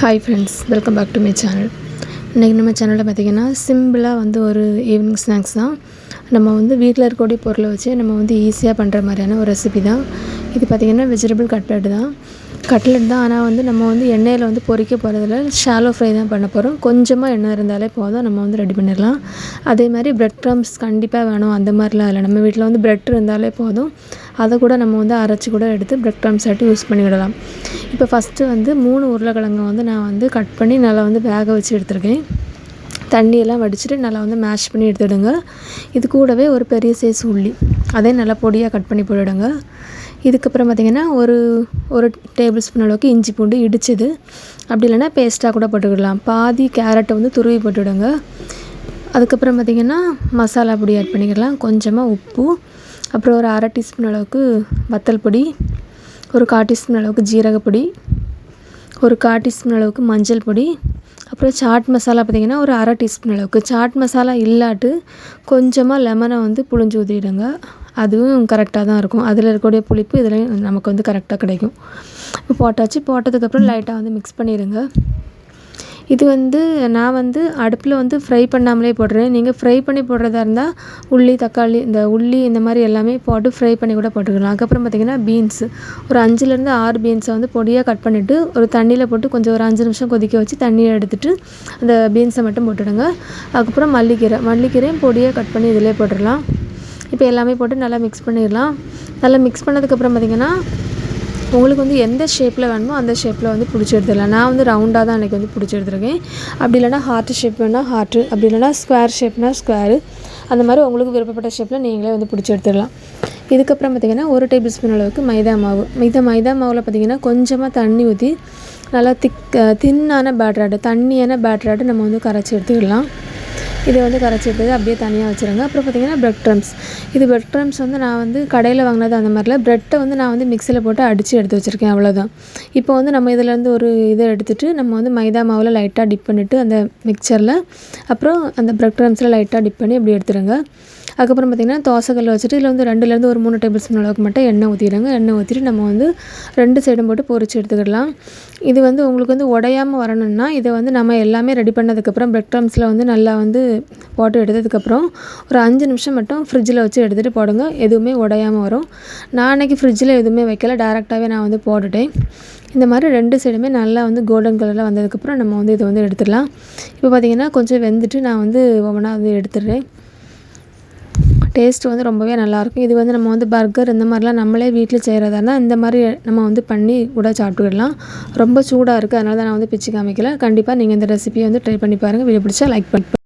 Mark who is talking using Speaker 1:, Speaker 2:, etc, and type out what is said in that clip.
Speaker 1: Hi friends, welcome back to my channel. இன்றைக்கி நம்ம சேனலில் பார்த்திங்கன்னா சிம்பிளாக வந்து ஒரு ஈவினிங் ஸ்நாக்ஸ் தான். நம்ம வந்து வீட்டில் இருக்கக்கூடிய பொருளை வச்சு நம்ம வந்து ஈஸியாக பண்ணுற மாதிரியான ஒரு ரெசிபி தான் இது. பார்த்திங்கன்னா வெஜிடபிள் கட்லெட் தான். ஆனால் வந்து நம்ம வந்து எண்ணெயில் வந்து பொரிக்க போகிறதில்ல, ஷாலோ ஃப்ரை தான் பண்ண போகிறோம். கொஞ்சமாக எண்ணெய் இருந்தாலே போதும், நம்ம வந்து ரெடி பண்ணிடலாம். அதே மாதிரி பிரெட் க்ரம்ஸ் கண்டிப்பாக வேணும் அந்த மாதிரிலாம் இல்லை. நம்ம வீட்டில் வந்து பிரெட் இருந்தாலே போதும், அதை கூட நம்ம வந்து அரைச்சி கூட எடுத்து பிரெட் க்ரம்ஸ் ஆட்டி யூஸ் பண்ணிவிடலாம். இப்போ ஃபஸ்ட்டு வந்து 3 உருளைக்கிழங்கை வந்து நான் வந்து கட் பண்ணி நல்லா வந்து வேக வச்சு எடுத்துருக்கேன். தண்ணியெல்லாம் வடிச்சிட்டு நல்லா வந்து மேஷ் பண்ணி எடுத்துடுங்க. இது கூடவே ஒரு பெரிய சைஸ் உள்ளி, அதையும் நல்லா பொடியாக கட் பண்ணி போட்டுவிடுங்க. இதுக்கப்புறம் பார்த்திங்கன்னா ஒரு டேபிள் ஸ்பூன் அளவுக்கு இஞ்சி பூண்டு இடிச்சது, அப்படி இல்லைன்னா பேஸ்ட்டாக கூட போட்டுக்கிடலாம். பாதி கேரட்டை வந்து துருவி போட்டுவிடுங்க. அதுக்கப்புறம் பார்த்திங்கன்னா மசாலா பொடி ஆட் பண்ணிக்கிடலாம். கொஞ்சமாக உப்பு, அப்புறம் ஒரு 1/2 டீஸ்பூன் அளவுக்கு வத்தல் பொடி, ஒரு 1/4 டீஸ்பூன் அளவுக்கு ஜீரகப்பொடி, ஒரு 1/4 டீஸ்பூன் அளவுக்கு மஞ்சள் பொடி, அப்புறம் சாட் மசாலா பார்த்திங்கன்னா ஒரு 1/2 டீஸ்பூன் அளவுக்கு. சாட் மசாலா இல்லாட்டு கொஞ்சமாக லெமனை வந்து புழிஞ்சு ஊற்றிடுங்க, அதுவும் கரெக்டாக தான் இருக்கும். அதில் இருக்கக்கூடிய புளிப்பு இதில் நமக்கு வந்து கரெக்டாக கிடைக்கும். இப்போ போட்டதுக்கப்புறம் லைட்டாக வந்து மிக்ஸ் பண்ணிடுங்க. இது வந்து நான் வந்து அடுப்பில் வந்து ஃப்ரை பண்ணாமலே போடுறேன். நீங்கள் ஃப்ரை பண்ணி போடுறதா இருந்தால் உள்ளி, தக்காளி, இந்த உள்ளி இந்த மாதிரி எல்லாமே போட்டு ஃப்ரை பண்ணி கூட போட்டுக்கலாம். அதுக்கப்புறம் பார்த்திங்கன்னா பீன்ஸு ஒரு 5லேருந்து 6 பீன்ஸை வந்து பொடியாக கட் பண்ணிவிட்டு ஒரு தண்ணியில் போட்டு கொஞ்சம் ஒரு 5 நிமிஷம் கொதிக்க வச்சு தண்ணியை எடுத்துகிட்டு அந்த பீன்ஸை மட்டும் போட்டுடுங்க. அதுக்கப்புறம் மல்லிக்கீரையும் பொடியாக கட் பண்ணி இதிலே போட்டுடலாம். இப்போ எல்லாமே போட்டு நல்லா மிக்ஸ் பண்ணிடலாம். நல்லா மிக்ஸ் பண்ணதுக்கப்புறம் பார்த்திங்கன்னா உங்களுக்கு வந்து எந்த ஷேப்பில் வேணுமோ அந்த ஷேப்பில் வந்து பிடிச்சி எடுத்துடலாம். நான் வந்து ரவுண்டாக தான் அன்றைக்கி வந்து பிடிச்சி எடுத்துருக்கேன். அப்படி இல்லைனா ஹார்ட் ஷேப் வேணால் ஹார்ட்டு, அப்படி இல்லைனா ஸ்கொயர் ஷேப்னால் ஸ்கொயரு, அந்த மாதிரி உங்களுக்கு விருப்பப்பட்ட ஷேப்பில் நீங்களே வந்து பிடிச்சி எடுத்துடலாம். இதுக்கப்புறம் பார்த்திங்கன்னா ஒரு டேபிள் ஸ்பூன் அளவுக்கு மைதா மாவு. மைதா மாவில் பார்த்திங்கன்னா கொஞ்சமாக தண்ணி ஊற்றி நல்லா தின்னான பேட்டராட்டு, தண்ணியான பேட்டராட்டு நம்ம வந்து கரைச்சி எடுத்துக்கலாம். இதை வந்து கரைச்சி எடுத்தது அப்படியே தனியாக வச்சுருங்க. அப்புறம் பார்த்திங்கன்னா பிரெட் க்ரம்ஸ் வந்து நான் வந்து கடையில் வாங்கினது அந்த மாதிரிலாம். ப்ரெட்டை வந்து நான் வந்து மிக்சியில் போட்டு அடித்து எடுத்து வச்சுருக்கேன், அவ்வளோதான். இப்போ வந்து நம்ம இதிலேருந்து ஒரு இதை எடுத்துகிட்டு நம்ம வந்து மைதா மாவில் லைட்டாக டிப் பண்ணிவிட்டு அந்த மிக்சரில், அப்புறம் அந்த பிரெட் க்ரம்ஸில் லைட்டாக டிப் பண்ணி அப்படி எடுத்துருங்க. அதுக்கப்புறம் பார்த்திங்கன்னா தோசைக்கல்லை வச்சுட்டு இதில் வந்து 2லேருந்து ஒரு 3 டேபிள் ஸ்பூன் அளவுக்கு மட்டும் எண்ணெய் ஊற்றிடுங்க. எண்ணெய் ஊற்றிட்டு நம்ம வந்து 2 சைடும் போட்டு பொரிச்சு எடுத்துக்கிடலாம். இது வந்து உங்களுக்கு வந்து உடையாமல் வரணும்னா இதை வந்து நம்ம எல்லாமே ரெடி பண்ணதுக்கப்புறம் பிரெட் க்ரம்ஸில் வந்து நல்லா வந்து போட்டு எடுத்ததுக்கப்புறம் ஒரு 5 நிமிஷம் மட்டும் ஃப்ரிட்ஜில் வச்சு எடுத்துகிட்டு போடுங்க, எதுவுமே உடையாமல் வரும். நான் அன்றைக்கி ஃப்ரிட்ஜில் எதுவுமே வைக்கல, டேரெக்டாகவே நான் வந்து போட்டுட்டேன். இந்த மாதிரி 2 சைடுமே நல்லா வந்து கோல்டன் கலரில் வந்ததுக்கப்புறம் நம்ம வந்து இதை வந்து எடுத்துடலாம். இப்போ பார்த்திங்கன்னா கொஞ்சம் வெந்துட்டு நான் வந்து ஒவ்வொன்றா வந்து எடுத்துடுறேன். டேஸ்ட் வந்து ரொம்பவே நல்லாயிருக்கும். இது வந்து நம்ம வந்து பர்கர் இந்த மாதிரிலாம் நம்மளே வீட்டில் செய்கிறதா இருந்தால் இந்த மாதிரி நம்ம வந்து பண்ணி கூட சாப்பிட்டுக்கிடலாம். ரொம்ப சூடாக இருக்குது, அதனால தான் நான் வந்து பிச்சு காமிக்கல. கண்டிப்பாக நீங்கள் இந்த ரெசிபியை வந்து ட்ரை பண்ணி பாருங்கள். வீடியோ பிடிச்சா லைக் பண்ணி